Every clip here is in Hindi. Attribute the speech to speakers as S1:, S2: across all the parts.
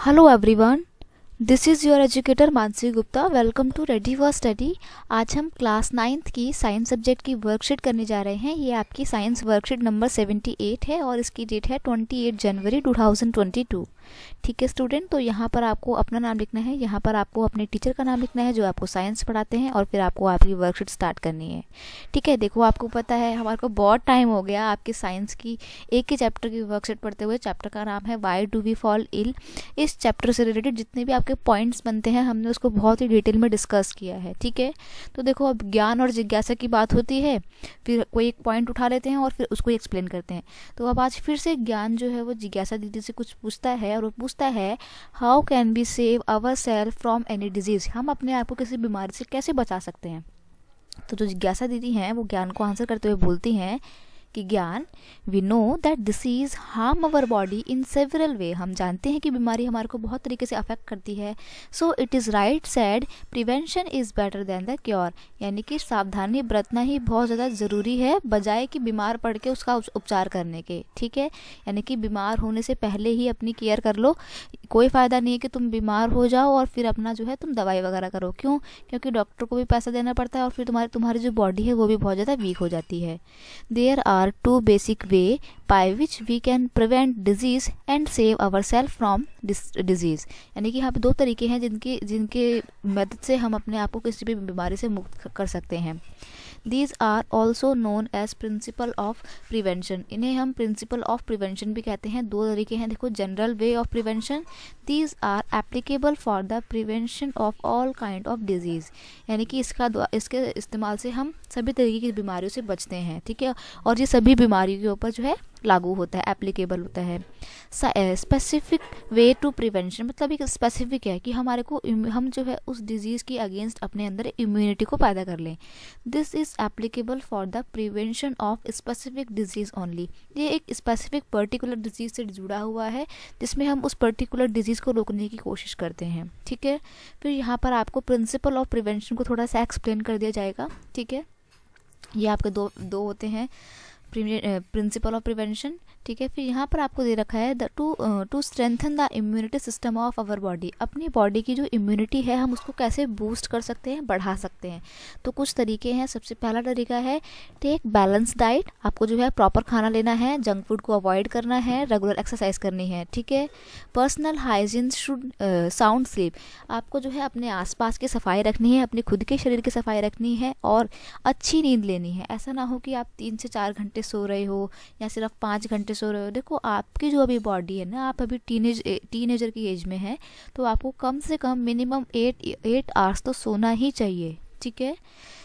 S1: Hello everyone, this is your educator Mansi Gupta. Welcome to ready for study. आज हम क्लास 9th की साइंस सब्जेक्ट की वर्कशीट करने जा रहे हैं। ये आपकी साइंस वर्कशीट नंबर 78 है और इसकी डेट है 28 जनवरी 2022। ठीक है स्टूडेंट, तो यहाँ पर आपको अपना नाम लिखना है, यहाँ पर आपको अपने टीचर का नाम लिखना है जो आपको साइंस पढ़ाते हैं, और फिर आपको आपकी वर्कशीट स्टार्ट करनी है। ठीक है, देखो आपको पता है हमारे को बहुत टाइम हो गया आपकी साइंस की एक ही चैप्टर की वर्कशीट पढ़ते हुए। चैप्टर का नाम है why do we fall ill. इस चैप्टर से रिलेटेड जितने भी आपके पॉइंट्स बनते हैं हमने उसको बहुत ही डिटेल में डिस्कस किया है। ठीक है, तो देखो अब ज्ञान और जिज्ञासा की बात होती है, फिर कोई एक पॉइंट उठा लेते हैं और फिर उसको एक्सप्लेन करते हैं। तो अब आज फिर से ज्ञान जो है वो जिज्ञासा दीदी से कुछ पूछता है, और वो पूछता है how can we save our self from any disease. हम अपने आप को किसी बीमारी से कैसे बचा सकते हैं। तो जो जिज्ञासा दीदी हैं वो ज्ञान को आंसर करते हुए बोलती हैं कि ज्ञान, we know that disease harm our body in several way. हम जानते हैं कि बीमारी हमारे को बहुत तरीके से अफेक्ट करती है। So it is right said prevention is better then the cure. यानी कि सावधानी बरतना ही बहुत ज़्यादा ज़रूरी है बजाय कि बीमार पड़ के उसका उपचार करने के। ठीक है, यानी कि बीमार होने से पहले ही अपनी केयर कर लो। कोई फ़ायदा नहीं है कि तुम बीमार हो जाओ और फिर अपना जो है तुम दवाई वगैरह करो। क्यों? क्योंकि डॉक्टर को भी पैसा देना पड़ता है और फिर तुम्हारी जो बॉडी है वो भी बहुत ज़्यादा वीक हो जाती है। There are two basic way by which we can prevent disease and save ourselves from disease। यानी कि यहाँ पे दो तरीके हैं जिनके मदद से हम अपने आप को किसी भी बीमारी से मुक्त कर सकते हैं। These are also known as principle of prevention। इन्हें हम principle of prevention भी कहते हैं। दो तरीके हैं, देखो general way of prevention, these are applicable for the prevention of all kind of disease। यानी कि इसके इस्तेमाल से हम सभी तरीके की बीमारियों से बचते हैं। ठीक है, और ये सभी बीमारियों के ऊपर जो है लागू होता है, एप्लीकेबल होता है। स्पेसिफिक वे टू प्रिवेंशन मतलब एक स्पेसिफिक है कि हम जो है उस डिजीज़ की अगेंस्ट अपने अंदर इम्यूनिटी को पैदा कर लें। This is applicable for the prevention of specific disease only. ये एक स्पेसिफिक पर्टिकुलर डिजीज़ से जुड़ा हुआ है जिसमें हम उस पर्टिकुलर डिजीज़ को रोकने की कोशिश करते हैं। ठीक है, फिर यहाँ पर आपको प्रिंसिपल ऑफ प्रिवेंशन को थोड़ा सा एक्सप्लेन कर दिया जाएगा। ठीक है, ये आपके दो होते हैं, प्रिंसिपल ऑफ प्रिवेंशन। ठीक है, फिर यहाँ पर आपको दे रखा है to strengthen the immunity system of our body. अपनी बॉडी की जो इम्यूनिटी है हम उसको कैसे बूस्ट कर सकते हैं, बढ़ा सकते हैं। तो कुछ तरीके हैं। सबसे पहला तरीका है टेक बैलेंस डाइट। आपको जो है प्रॉपर खाना लेना है, जंक फूड को अवॉइड करना है, रेगुलर एक्सरसाइज करनी है। ठीक है, personal hygiene should sound sleep. आपको जो है अपने आसपास की सफाई रखनी है, अपने खुद के शरीर की सफाई रखनी है और अच्छी नींद लेनी है। ऐसा ना हो कि आप 3 से 4 घंटे सो रहे हो या सिर्फ 5 घंटे सो रहे हो। देखो आपकी जो अभी बॉडी है ना, आप अभी टीनेजर की एज में है, तो आपको कम से कम मिनिमम 8 आवर्स तो सोना ही चाहिए। ठीक है,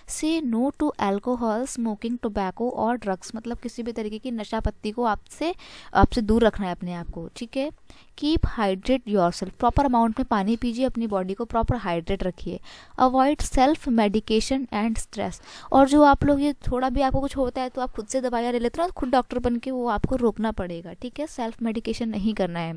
S1: say no to alcohol, smoking, tobacco और ड्रग्स। मतलब किसी भी तरीके की नशा पत्ती को आपसे दूर रखना है अपने आप को। ठीक है, keep hydrate yourself. Proper amount में पानी पीजिए, अपनी बॉडी को प्रॉपर हाइड्रेट रखिए। Avoid self medication and stress. और जो आप लोग ये थोड़ा भी आपको कुछ होता है तो आप खुद से दवाइयाँ ले लेते हो ना, खुद डॉक्टर बन के, वो आपको रोकना पड़ेगा। ठीक है, सेल्फ मेडिकेशन नहीं करना है।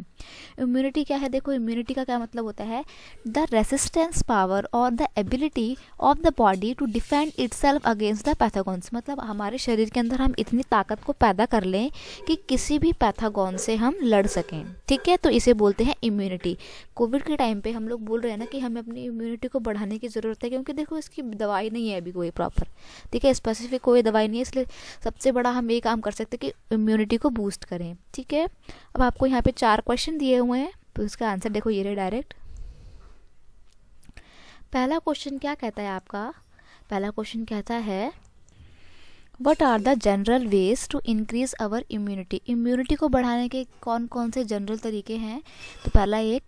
S1: इम्यूनिटी क्या है? देखो इम्यूनिटी का क्या मतलब होता है, the resistance power or the ability of the body to defend itself against the pathogens. मतलब हमारे शरीर के अंदर हम इतनी ताकत को पैदा कर लें कि किसी भी पैथोगन से हम लड़ सकें। ठीक है, तो इसे बोलते हैं इम्यूनिटी। कोविड के टाइम पे हम लोग बोल रहे हैं ना कि हमें अपनी इम्यूनिटी को बढ़ाने की ज़रूरत है, क्योंकि देखो इसकी दवाई नहीं है अभी कोई प्रॉपर। ठीक है, स्पेसिफिक कोई दवाई नहीं है, इसलिए सबसे बड़ा हम ये काम कर सकते हैं कि इम्यूनिटी को बूस्ट करें। ठीक है, अब आपको यहाँ पे 4 क्वेश्चन दिए हुए हैं, तो इसका आंसर देखो ये रहे डायरेक्ट। पहला क्वेश्चन क्या कहता है आपका? पहला क्वेश्चन कहता है what are the general ways to increase our immunity. Immunity को बढ़ाने के कौन कौन से जनरल तरीके हैं? तो पहला एक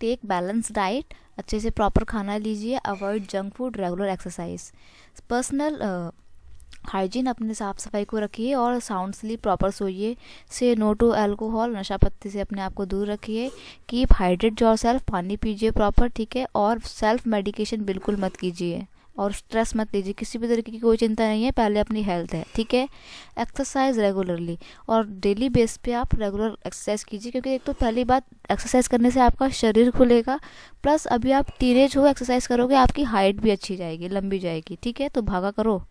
S1: टेक बैलेंस डाइट, अच्छे से प्रॉपर खाना लीजिए, avoid junk food, regular exercise. Personal hygiene, अपने साफ सफाई को रखिए और साउंड स्लीप, प्रॉपर सोइए। से नो टू अल्कोहल, नशा पत्ती से अपने आप को दूर रखिए। कीप हाइड्रेट योरसेल्फ, पानी पीजिए प्रॉपर। ठीक है, और सेल्फ मेडिकेशन बिल्कुल मत कीजिए और स्ट्रेस मत लीजिए, किसी भी तरीके की कोई चिंता नहीं है, पहले अपनी हेल्थ है। ठीक है, एक्सरसाइज रेगुलरली, और डेली बेस पे आप रेगुलर एक्सरसाइज कीजिए, क्योंकि एक तो पहली बात एक्सरसाइज करने से आपका शरीर खुलेगा, प्लस अभी आप टीनेज हो, एक्सरसाइज करोगे, आपकी हाइट भी अच्छी जाएगी, लंबी जाएगी। ठीक है, तो भागा करो।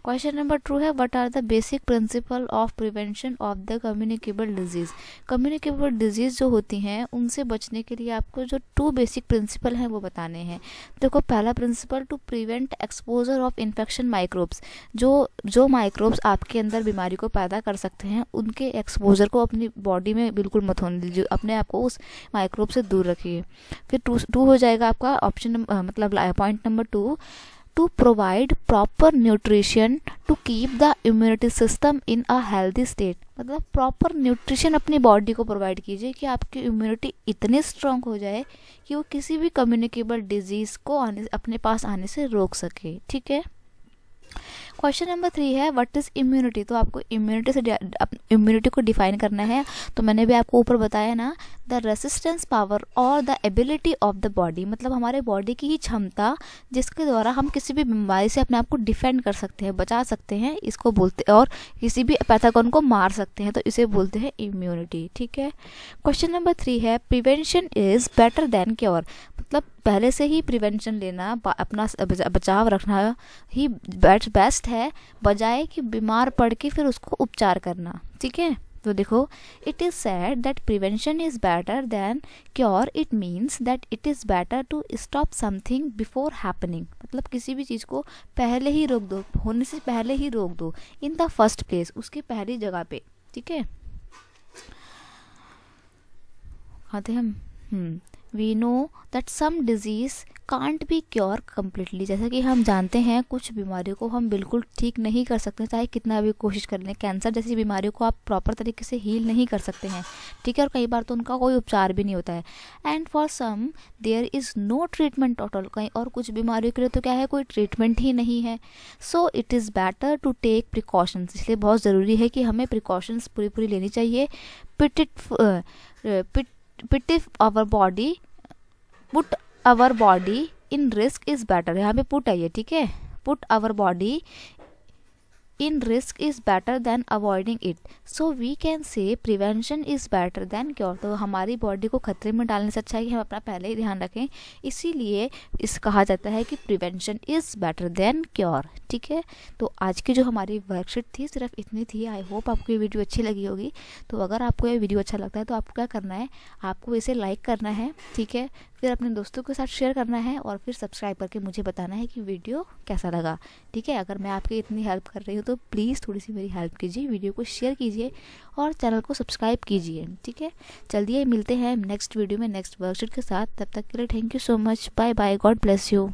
S1: क्वेश्चन नंबर 2 है what are the basic principle of prevention of the communicable disease. Communicable disease जो होती हैं उनसे बचने के लिए आपको जो 2 बेसिक प्रिंसिपल हैं वो बताने हैं। देखो, पहला principle to prevent exposure of infection microbes, जो माइक्रोब्स आपके अंदर बीमारी को पैदा कर सकते हैं उनके एक्सपोजर को अपनी बॉडी में बिल्कुल मत होने दीजिए, अपने आप को उस माइक्रोब से दूर रखिए। फिर 2 हो जाएगा आपका ऑप्शन मतलब point number 2, to provide proper nutrition to keep the immunity system in a healthy state। मतलब प्रॉपर न्यूट्रिशन अपनी बॉडी को प्रोवाइड कीजिए कि आपकी इम्यूनिटी इतनी स्ट्रांग हो जाए कि वो किसी भी कम्युनिकेबल डिजीज़ को अपने पास आने से रोक सके। ठीक है। क्वेश्चन नंबर 3 है व्हाट इज़ इम्यूनिटी। तो आपको इम्यूनिटी को डिफाइन करना है। तो मैंने भी आपको ऊपर बताया ना, the resistance power or the ability of the body, मतलब हमारे बॉडी की ही क्षमता जिसके द्वारा हम किसी भी बीमारी से अपने आप को डिफेंड कर सकते हैं, बचा सकते हैं, इसको बोलते, और किसी भी पैथोजन को मार सकते हैं, तो इसे बोलते हैं इम्यूनिटी। ठीक है। क्वेश्चन नंबर 3 है prevention is better than cure. मतलब पहले से ही प्रिवेंशन लेना, अपना बचाव रखना ही बेस्ट है, बजाय कि बीमार पड़ के फिर उसको उपचार करना। ठीक है। तो देखो, it is said that prevention is better than cure, it means that it is better to stop something before happening. मतलब किसी भी चीज़ को पहले ही रोक दो, होने से पहले ही रोक दो, इन द फर्स्ट प्लेस, उसकी पहली जगह पे। ठीक है। आते हम we know that some disease can't be cure completely. जैसा कि हम जानते हैं कुछ बीमारियों को हम बिल्कुल ठीक नहीं कर सकते, चाहे कितना भी कोशिश कर लें। कैंसर जैसी बीमारियों को आप प्रॉपर तरीके से हील नहीं कर सकते हैं। ठीक है। और कई बार तो उनका कोई उपचार भी नहीं होता है। And for some there is no treatment at all. कहीं और कुछ बीमारियों के लिए तो क्या है, कोई ट्रीटमेंट ही नहीं है। So it is better to take precautions. इसलिए बहुत ज़रूरी है कि हमें प्रिकॉशंस पूरी लेनी चाहिए। Put our body in risk is better. यहाँ पे पुट आई है। ठीक है। Put our body in risk is better than avoiding it. So we can say prevention is better than cure. तो हमारी बॉडी को खतरे में डालने से अच्छा है कि हम अपना पहले ही ध्यान रखें। इसीलिए इस कहा जाता है कि prevention is better than cure. ठीक है। तो आज की जो हमारी वर्कशीट थी सिर्फ इतनी थी। आई होप आपको ये वीडियो अच्छी लगी होगी। तो अगर आपको ये वीडियो अच्छा लगता है तो आपको क्या करना है, आपको इसे लाइक करना है। ठीक है। फिर अपने दोस्तों के साथ शेयर करना है और फिर सब्सक्राइब करके मुझे बताना है कि वीडियो कैसा लगा। ठीक है। अगर मैं आपकी इतनी हेल्प कर रही हूँ तो प्लीज़ थोड़ी सी मेरी हेल्प कीजिए, वीडियो को शेयर कीजिए और चैनल को सब्सक्राइब कीजिए। ठीक है। चलिए मिलते हैं नेक्स्ट वीडियो में नेक्स्ट वर्कशीट के साथ। तब तक के लिए thank you so much. Bye bye. God bless you.